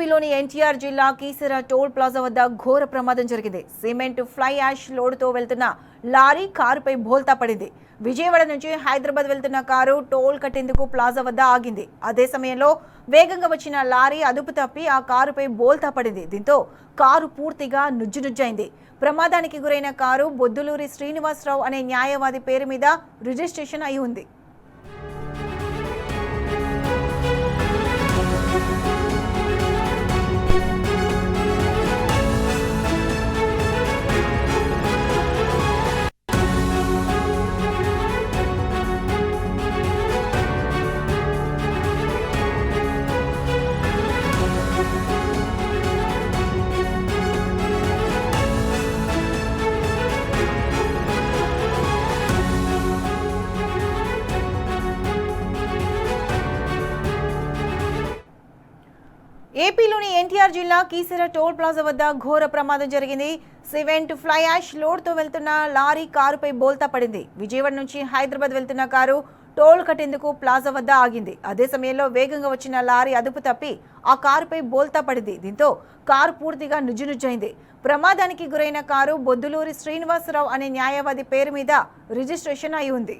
ఏపీలోని ఎన్టీఆర్ జిల్లా Keesara toll plaza వద్ద ఘోర ప్రమాదం జరిగింది. సిమెంట్ ఫ్లై యాష్ లోడ్తో వెళ్తున్న లారీ కారుపై బోల్తా పడింది. విజయవాడ నుంచి హైదరాబాద్ వెళ్తున్న కారు టోల్ కట్టేందుకు ప్లాజా వద్ద ఆగింది. అదే సమయంలో వేగంగా వచ్చిన లారీ అదుపు తప్పి ఆ కారుపై బోల్తా పడింది. దీంతో కారు పూర్తిగా నుజ్జునుజ్జైంది. ప్రమాదానికి గురైన కారు బొద్దులూరి శ్రీనివాసరావు అనే న్యాయవాది పేరు మీద రిజిస్ట్రేషన్ అయి ఉంది. ఏపీలోని ఎన్టీఆర్ జిల్లా కీసర టోల్ ప్లాజా వద్ద ఘోర ప్రమాదం జరిగింది. సిమెంట్ ఫ్లై యాష్ లోడ్తో వెళ్తున్న లారీ కారుపై బోల్తా పడింది. విజయవాడ నుంచి హైదరాబాద్ వెళ్తున్న కారు టోల్ కట్టేందుకు ప్లాజా వద్ద ఆగింది. అదే సమయంలో వేగంగా వచ్చిన లారీ అదుపు తప్పి ఆ కారుపై బోల్తా పడింది. దీంతో కారు పూర్తిగా నుజ్జునుజ్జైంది. ప్రమాదానికి గురైన కారు బొద్దులూరి శ్రీనివాసరావు అనే న్యాయవాది పేరు మీద రిజిస్ట్రేషన్ అయి ఉంది.